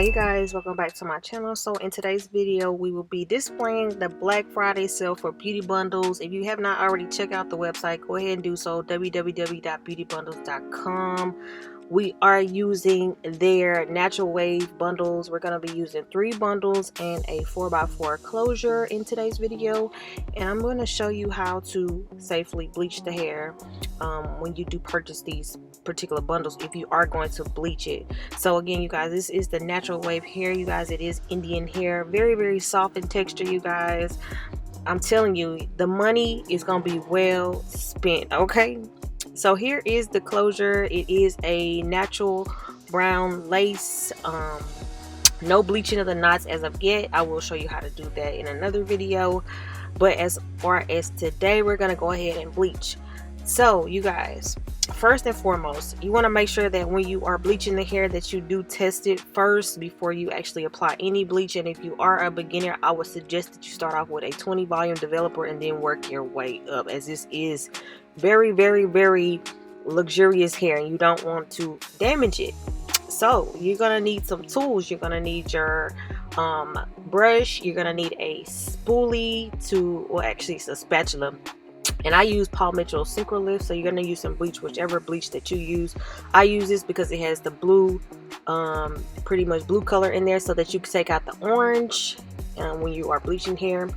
Hey guys, welcome back to my channel. So in today's video we will be displaying the Black Friday sale for beauty bundles. If you have not already checked out the website, go ahead and do so. www.beautybundles.com. We are using their natural wave bundles. We're going to be using 3 bundles and a 4x4 closure in today's video, and I'm going to show you how to safely bleach the hair when you do purchase these particular bundles, if you are going to bleach it. So again, you guys, this is the natural wave hair, you guys. It is Indian hair, very soft in texture, you guys. I'm telling you, the money is going to be well spent, okay? So here is the closure. It is a natural brown lace. No bleaching of the knots as of yet. I will show you how to do that in another video, but as far as today, we're going to go ahead and bleach. So you guys, first and foremost, you want to make sure that when you are bleaching the hair that you do test it first before you actually apply any bleach. And if you are a beginner, I would suggest that you start off with a 20 volume developer and then work your way up, as this is very luxurious hair and you don't want to damage it. So you're gonna need some tools. You're gonna need your brush. You're gonna need a spoolie well, actually it's a spatula, and I use Paul Mitchell Synchro Lift. So you're gonna use some bleach, whichever bleach that you use. I use this because it has the blue, pretty much blue color in there, so that you can take out the orange when you are bleaching hair.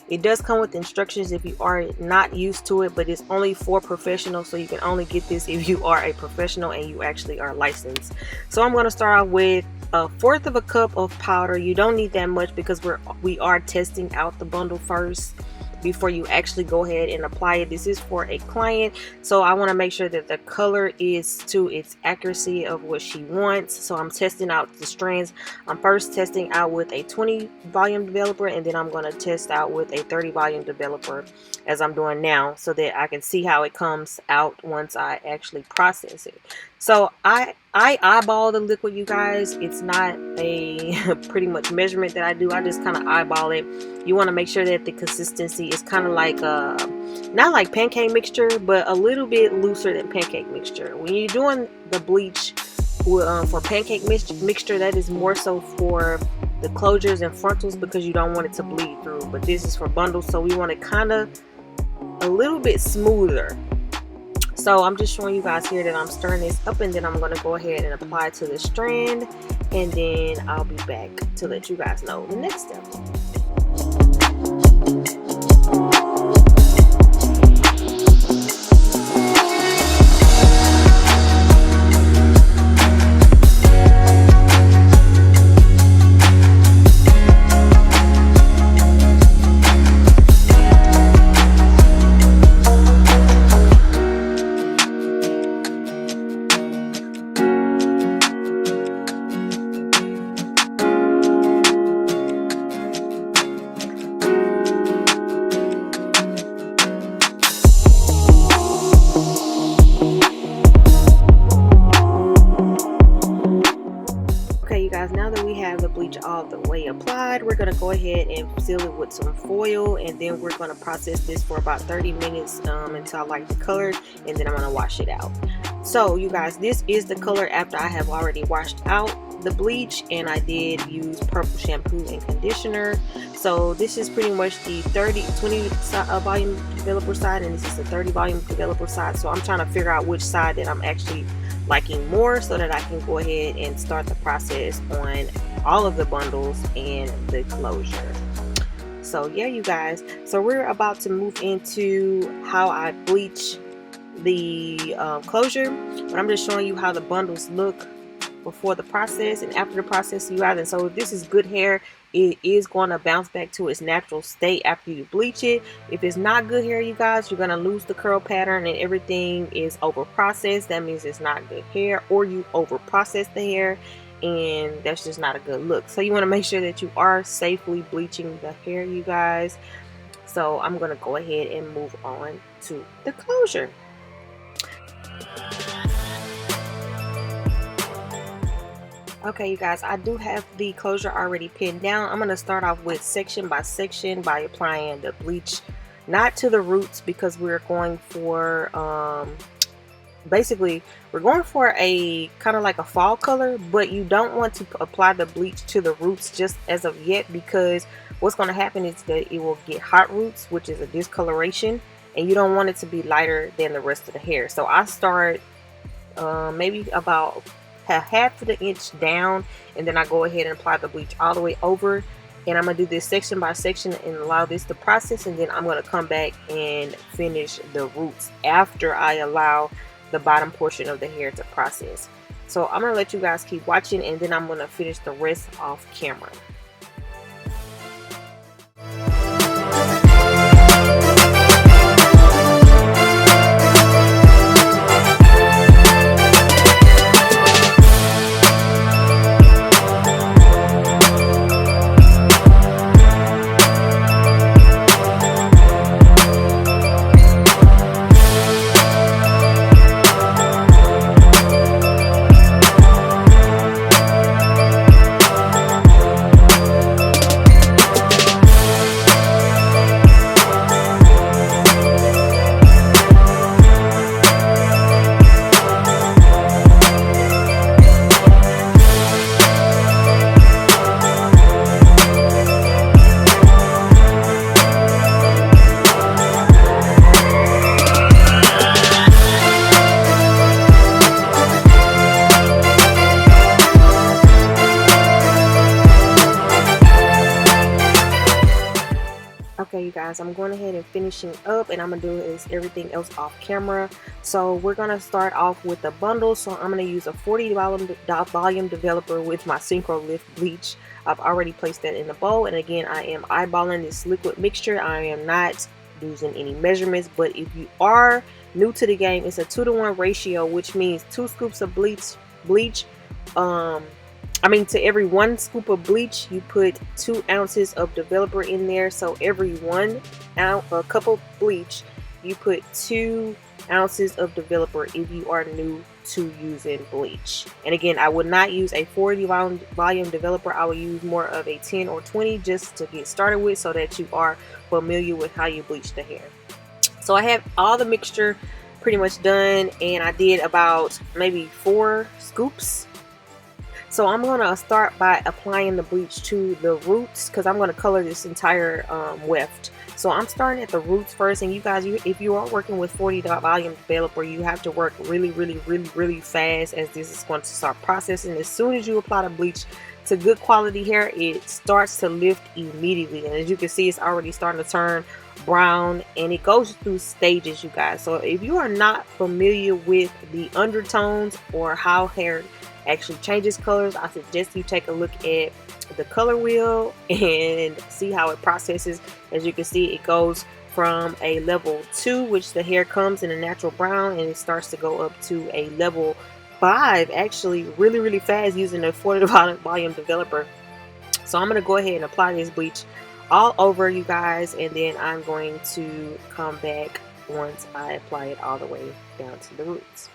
It does come with instructions if you are not used to it, but it's only for professionals, so you can only get this if you are a professional and you actually are licensed. So I'm going to start off with 1/4 of a cup of powder. You don't need that much because we are testing out the bundle first before you actually go ahead and apply it. This is for a client, so I want to make sure that the color is to its accuracy of what she wants. So I'm testing out the strands. I'm first testing out with a 20 volume developer, and then I'm going to test out with a 30 volume developer, as I'm doing now, so that I can see how it comes out once I actually process it. So I eyeball the liquid, you guys. It's not a pretty much measurement that I do. I just kind of eyeball it. You want to make sure that the consistency is kind of like not like pancake mixture, but a little bit looser than pancake mixture. When you're doing the bleach for pancake mixture, that is more so for the closures and frontals, because you don't want it to bleed through. But this is for bundles, so we want it kind of a little bit smoother. So I'm just showing you guys here that I'm stirring this up, and then I'm going to go ahead and apply it to the strand, and then I'll be back to let you guys know the next step. Now that we have the bleach all the way applied, we're going to go ahead and seal it with some foil, and then we're going to process this for about 30 minutes until I like the color, and then I'm going to wash it out. So you guys, this is the color after I have already washed out the bleach, and I did use purple shampoo and conditioner. So this is pretty much the 20 volume developer side, and this is the 30 volume developer side. So I'm trying to figure out which side that I'm actually liking more, so that I can go ahead and start the process on all of the bundles and the closure. So yeah, you guys, so we're about to move into how I bleach the closure, but I'm just showing you how the bundles look before the process and after the process, you guys. And so if this is good hair, it is going to bounce back to its natural state after you bleach it. If it's not good hair, you guys, you're going to lose the curl pattern and everything is over processed. That means it's not good hair, or you over process the hair, and that's just not a good look. So you want to make sure that you are safely bleaching the hair, you guys. So I'm going to go ahead and move on to the closure. Okay, you guys, I do have the closure already pinned down. I'm going to start off with section by section by applying the bleach, not to the roots, because we're going for basically we're going for a kind of like a fall color, but you don't want to apply the bleach to the roots just as of yet, because what's going to happen is that it will get hot roots, which is a discoloration, and you don't want it to be lighter than the rest of the hair. So I start maybe about half of the inch down, and then I go ahead and apply the bleach all the way over. And I'm gonna do this section by section and allow this to process, and then I'm gonna come back and finish the roots after I allow the bottom portion of the hair to process. So I'm gonna let you guys keep watching, and then I'm gonna finish the rest off camera. Okay, you guys, I'm going ahead and finishing up, and I'm gonna do is everything else off camera. So we're gonna start off with the bundle. So I'm gonna use a 40 volume developer with my synchro lift bleach. I've already placed that in the bowl, and again, I am eyeballing this liquid mixture. I am not using any measurements, but if you are new to the game, it's a 2-to-1 ratio, which means 2 scoops of bleach to every 1 scoop of bleach, you put 2 ounces of developer in there. So every 1 cup of bleach, you put 2 ounces of developer if you are new to using bleach. And again, I would not use a 40 volume developer. I would use more of a 10 or 20 just to get started with, so that you are familiar with how you bleach the hair. So I have all the mixture pretty much done, and I did about maybe 4 scoops. So I'm going to start by applying the bleach to the roots, because I'm going to color this entire weft. So I'm starting at the roots first, and you guys, if you are working with 40 volume developer, you have to work really fast, as this is going to start processing. As soon as you apply the bleach to good quality hair, it starts to lift immediately, and as you can see, it's already starting to turn brown, and it goes through stages, you guys. So if you are not familiar with the undertones or how hair actually changes colors, I suggest you take a look at the color wheel and see how it processes. As you can see, it goes from a level 2, which the hair comes in a natural brown, and it starts to go up to a level 5 actually really fast using a 40 volume developer. So I'm going to go ahead and apply this bleach all over, you guys, and then I'm going to come back once I apply it all the way down to the roots.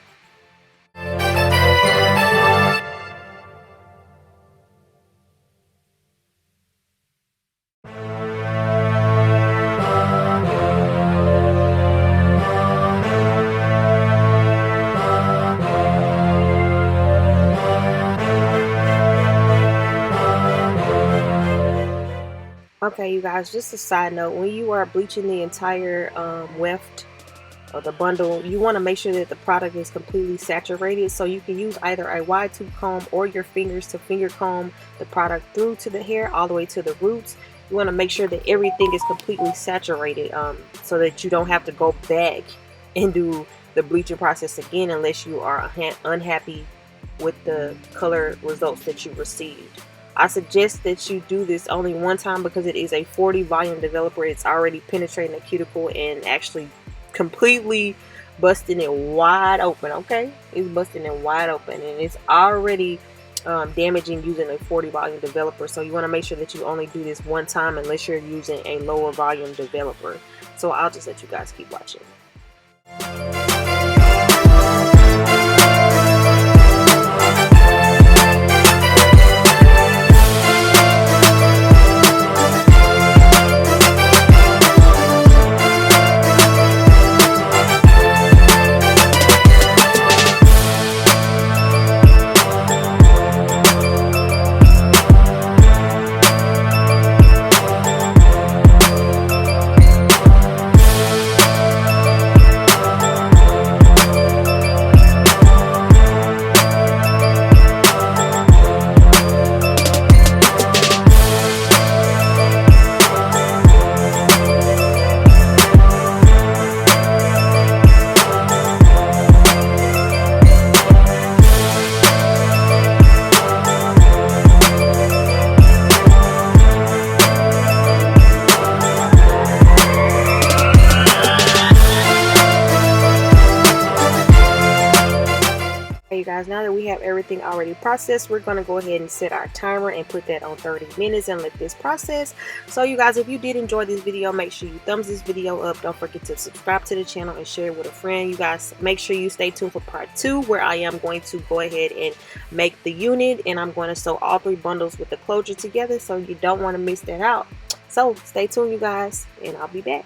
Okay, you guys, just a side note, when you are bleaching the entire weft or the bundle, you want to make sure that the product is completely saturated. So you can use either a wide tooth comb or your fingers to finger comb the product through to the hair all the way to the roots. You want to make sure that everything is completely saturated, so that you don't have to go back and do the bleaching process again unless you are unhappy with the color results that you received. I suggest that you do this only one time, because it is a 40 volume developer. It's already penetrating the cuticle and actually completely busting it wide open. Okay, it's busting it wide open, and it's already damaging using a 40 volume developer. So you want to make sure that you only do this one time unless you're using a lower volume developer. So I'll just let you guys keep watching. Okay, you guys, now that we have everything already processed, we're going to go ahead and set our timer and put that on 30 minutes and let this process. So you guys, if you did enjoy this video, make sure you thumbs this video up. Don't forget to subscribe to the channel and share it with a friend. You guys, make sure you stay tuned for part 2, where I am going to go ahead and make the unit, and I'm going to sew all 3 bundles with the closure together, so you don't want to miss that out. So stay tuned, you guys, and I'll be back.